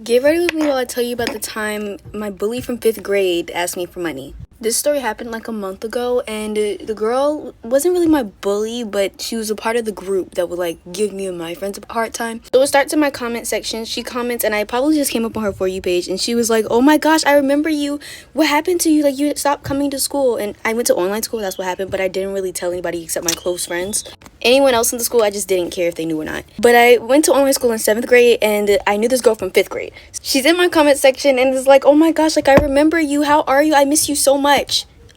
Get ready with me while I tell you about the time my bully from 5th grade asked me for money. This story happened like a month ago, and the girl wasn't really my bully, but she was a part of the group that would like give me and my friends a hard time. So it starts in my comment section. She comments, and I probably just came up on her For You page, and she was like, "Oh my gosh, I remember you. What happened to you? Like, you stopped coming to school." And I went to online school, that's what happened, but I didn't really tell anybody except my close friends. Anyone else in the school, I just didn't care if they knew or not. But I went to online school in 7th grade, and I knew this girl from 5th grade. She's in my comment section and is like, "Oh my gosh, like, I remember you. How are you? I miss you so much."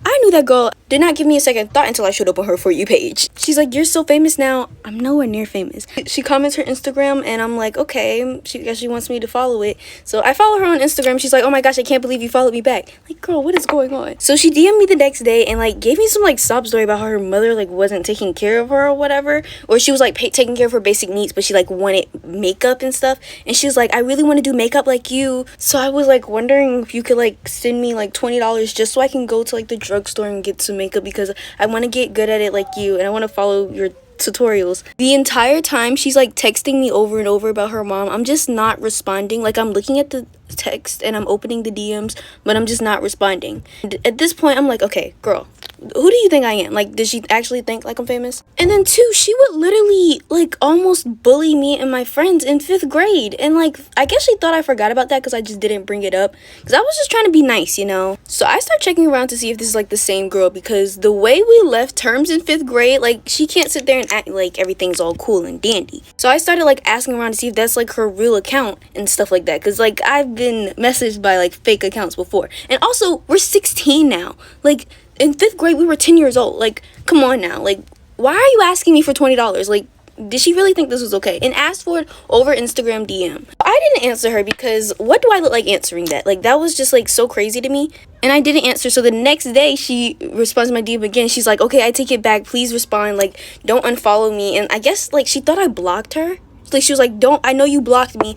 I knew that girl did not give me a second thought until I showed up on her For You page. She's like, "You're so famous now." I'm nowhere near famous. She comments her Instagram, and I'm like, okay, she guess she wants me to follow it. So I follow her on Instagram. She's like, "Oh my gosh, I can't believe you followed me back." Like, girl, what is going on? So she DM'd me the next day and like gave me some like sob story about how her mother like wasn't taking care of her or whatever, or she was like taking care of her basic needs, but she like wanted makeup and stuff. And she was like, "I really want to do makeup like you." So I was like wondering if you could like send me like $20 just so I can go to like the drugstore and get some makeup, because I want to get good at it like you, and I want to follow your tutorials. The entire time she's like texting me over and over about her mom. I'm just not responding. Like, I'm looking at the text and I'm opening the DMs, but I'm just not responding. And at this point I'm like, okay, girl, who do you think I am? Like, does she actually think like I'm famous? And then two, she would literally like almost bully me and my friends in 5th grade, and like I guess she thought I forgot about that because I just didn't bring it up, because I was just trying to be nice, you know. So I start checking around to see if this is like the same girl, because the way we left terms in 5th grade, like, she can't sit there and act like everything's all cool and dandy. So I started like asking around to see if that's like her real account and stuff like that, because like I've been messaged by like fake accounts before. And also, we're 16 now. Like, in 5th grade we were 10 years old. Like, come on now. Like, why are you asking me for $20? Like, did she really think this was okay? And asked for it over Instagram DM. I didn't answer her because what do I look like answering that? Like, that was just like so crazy to me. And I didn't answer. So the next day she responds to my DM again. She's like, "Okay, I take it back. Please respond. Like, don't unfollow me." And I guess like she thought I blocked her. Like, she was like, "I know you blocked me.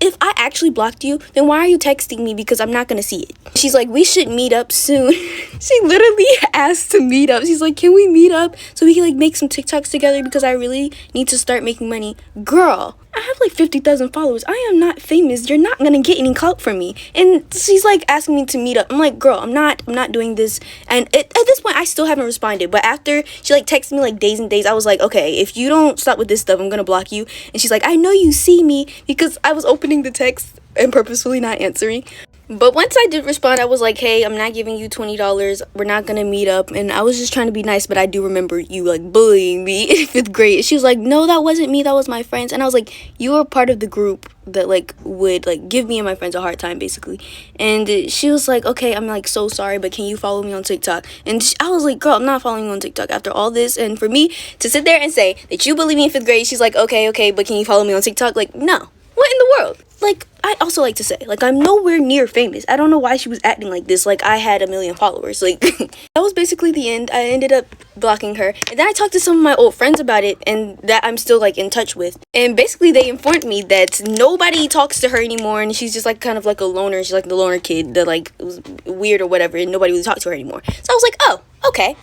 If I actually blocked you, then why are you texting me? Because I'm not gonna see it." She's like, "We should meet up soon." She literally asked to meet up. She's like, "Can we meet up so we can like make some TikToks together, because I really need to start making money." Girl, I have like 50,000 followers. I am not famous. You're not gonna get any clout from me. And she's like asking me to meet up. I'm like, girl, I'm not doing this. And at this point I still haven't responded. But after she like texted me like days and days, I was like, okay, if you don't stop with this stuff, I'm gonna block you. And she's like, "I know you see me," because I was opening the text and purposefully not answering. But once I did respond, I was like, "Hey, I'm not giving you $20. We're not gonna meet up." And I was just trying to be nice, but I do remember you like bullying me in 5th grade. She was like, "No, that wasn't me. That was my friends." And I was like, "You were part of the group that like would like give me and my friends a hard time, basically." And she was like, "Okay, I'm like so sorry, but can you follow me on TikTok?" And I was like, "Girl, I'm not following you on TikTok after all this." And for me to sit there and say that you bullied me in 5th grade, she's like, okay, but can you follow me on TikTok? Like, no. What in the world? Like, I also like to say, like, I'm nowhere near famous. I don't know why she was acting like this, like I had 1 million followers. Like, that was basically the end. I ended up blocking her. And then I talked to some of my old friends about it, and that I'm still, like, in touch with. And basically, they informed me that nobody talks to her anymore, and she's just, like, kind of like a loner. She's, like, the loner kid that, like, was weird or whatever, and nobody really talked to her anymore. So I was like, oh, okay.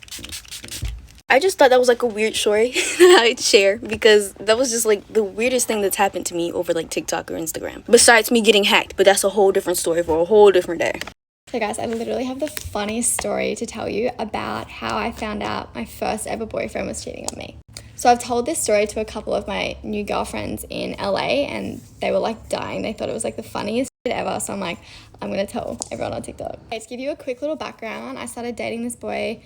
I just thought that was like a weird story that I'd share, because that was just like the weirdest thing that's happened to me over like TikTok or Instagram. Besides me getting hacked, but that's a whole different story for a whole different day. So guys, I literally have the funniest story to tell you about how I found out my first ever boyfriend was cheating on me. So I've told this story to a couple of my new girlfriends in LA, and they were like dying. They thought it was like the funniest shit ever. So I'm like, I'm going to tell everyone on TikTok. Okay, to give you a quick little background, I started dating this boy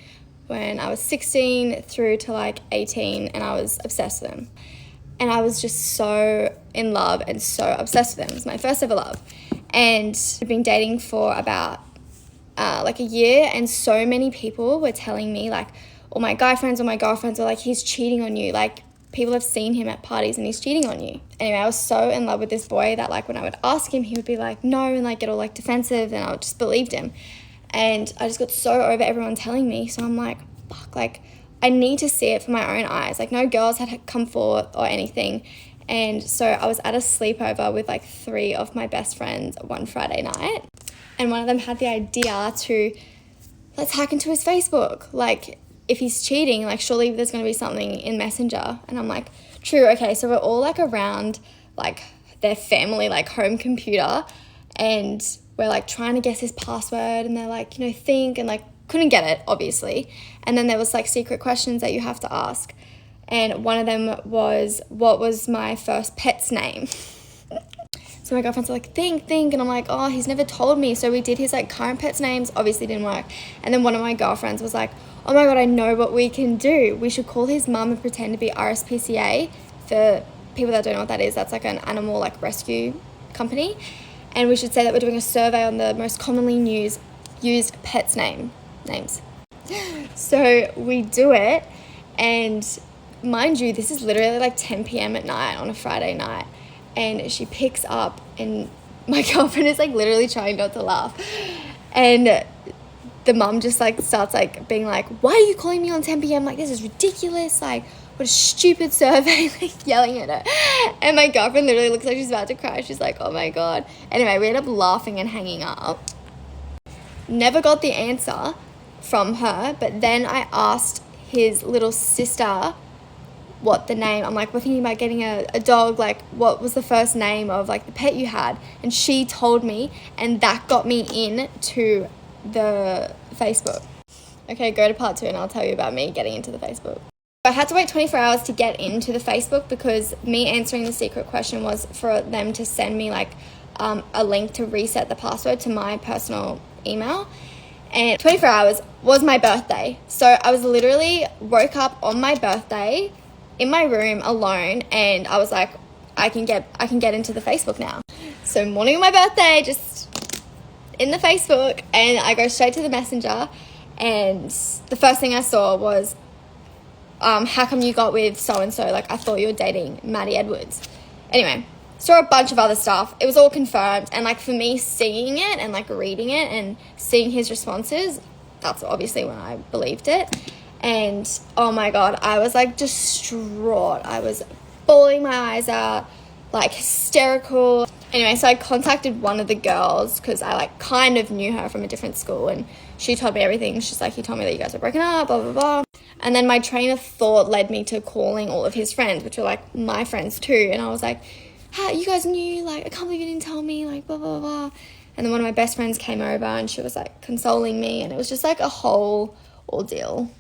when I was 16 through to like 18, and I was obsessed with him. And I was just so in love and so obsessed with him. It was my first ever love. And I've been dating for about like a year, and so many people were telling me, like, all my guy friends or my girlfriends were like, "He's cheating on you. Like, people have seen him at parties and he's cheating on you." Anyway, I was so in love with this boy that like when I would ask him, he would be like, "No," and like get all like defensive, and I just believed him. And I just got so over everyone telling me. So I'm like, fuck, like, I need to see it for my own eyes. Like, no girls had come forward or anything. And so I was at a sleepover with like 3 of my best friends one Friday night. And one of them had the idea to, let's hack into his Facebook. Like, if he's cheating, like, surely there's going to be something in Messenger. And I'm like, true, okay. So we're all like around like their family like home computer, and we're like trying to guess his password, and they're like, you know, think, and like couldn't get it, obviously. And then there was like secret questions that you have to ask. And one of them was, what was my first pet's name? So my girlfriends were like, think. And I'm like, oh, he's never told me. So we did his like current pet's names, obviously didn't work. And then one of my girlfriends was like, oh my God, I know what we can do. We should call his mum and pretend to be RSPCA. For people that don't know what that is, that's like an animal like rescue company. And we should say that we're doing a survey on the most commonly used pets names. So we do it, and mind you, this is literally like 10 p.m. at night on a Friday night, and she picks up, and my girlfriend is like literally trying not to laugh, and the mum just like starts like being like, why are you calling me on 10 p.m? Like, this is ridiculous, like what a stupid survey, like yelling at her. And my girlfriend literally looks like she's about to cry. She's like, oh my God. Anyway, we end up laughing and hanging up. Never got the answer from her, but then I asked his little sister what the name, I'm like, we're thinking about getting a dog, like what was the first name of like the pet you had? And she told me, and that got me in to the Facebook. Okay, go to part 2 and I'll tell you about me getting into the Facebook. I had to wait 24 hours to get into the Facebook, because me answering the secret question was for them to send me like a link to reset the password to my personal email. And 24 hours was my birthday. So I was literally woke up on my birthday in my room alone, and I was like, I can get into the Facebook now. So morning of my birthday, just in the Facebook, and I go straight to the messenger, and the first thing I saw was, how come you got with so-and-so? Like, I thought you were dating Maddie Edwards. Anyway, saw a bunch of other stuff. It was all confirmed. And like for me seeing it and like reading it and seeing his responses, that's obviously when I believed it. And oh my God, I was like distraught. I was bawling my eyes out, like hysterical. Anyway, so I contacted one of the girls, because I like kind of knew her from a different school, and she told me everything. She's like, he told me that you guys are broken up, blah, blah, blah. And then my train of thought led me to calling all of his friends, which were like my friends too. And I was like, hey, you guys knew, like, I can't believe you didn't tell me, like, blah, blah, blah. And then one of my best friends came over, and she was like consoling me, and it was just like a whole ordeal.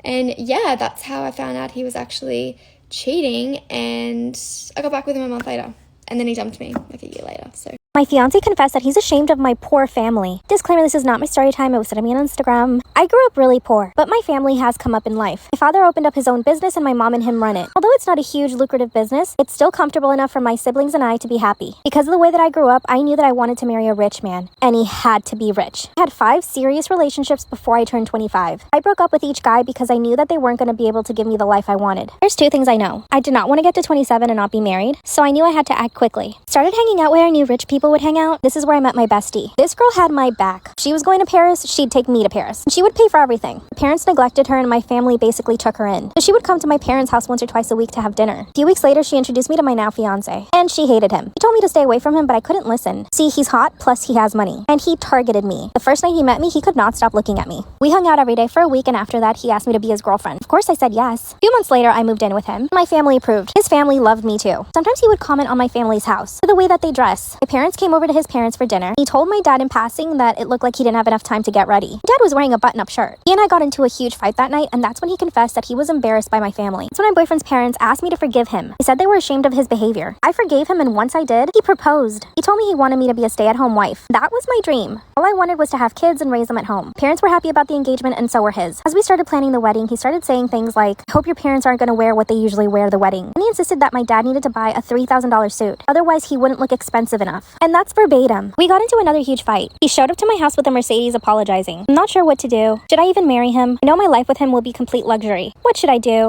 And yeah, that's how I found out he was actually cheating, and I got back with him a month later. And then he dumped me like a year later, so. My fiancé confessed that he's ashamed of my poor family. Disclaimer, this is not my story time. It was sent to me on Instagram. I grew up really poor, but my family has come up in life. My father opened up his own business, and my mom and him run it. Although it's not a huge lucrative business, it's still comfortable enough for my siblings and I to be happy. Because of the way that I grew up, I knew that I wanted to marry a rich man, and he had to be rich. I had 5 serious relationships before I turned 25. I broke up with each guy because I knew that they weren't going to be able to give me the life I wanted. There's 2 things I know. I did not want to get to 27 and not be married, so I knew I had to act quickly. Started hanging out where I knew rich people would hang out. This is where I met my bestie. This girl had my back. If she was going to Paris, she'd take me to Paris. She would pay for everything. My parents neglected her, and my family basically took her in. So she would come to my parents' house once or twice a week to have dinner. A few weeks later, she introduced me to my now fiancé, and she hated him. He told me to stay away from him, but I couldn't listen. See, he's hot, plus he has money. And he targeted me. The first night he met me, he could not stop looking at me. We hung out every day for a week, and after that, he asked me to be his girlfriend. Of course, I said yes. A few months later, I moved in with him. My family approved. His family loved me too. Sometimes he would comment on my family's house, the way that they dress. My parents came over to his parents for dinner. He told my dad in passing that it looked like he didn't have enough time to get ready. Dad was wearing a button-up shirt. He and I got into a huge fight that night, and that's when he confessed that he was embarrassed by my family. That's when my boyfriend's parents asked me to forgive him. They said they were ashamed of his behavior. I forgave him, and once I did, he proposed. He told me he wanted me to be a stay-at-home wife. That was my dream. All I wanted was to have kids and raise them at home. Parents were happy about the engagement, and so were his. As we started planning the wedding, he started saying things like, I hope your parents aren't going to wear what they usually wear to the wedding. And he insisted that my dad needed to buy a $3,000 suit. Otherwise, he wouldn't look expensive enough. And that's verbatim. We got into another huge fight. He showed up to my house with a Mercedes apologizing. I'm not sure what to do. Should I even marry him? I know my life with him will be complete luxury. What should I do?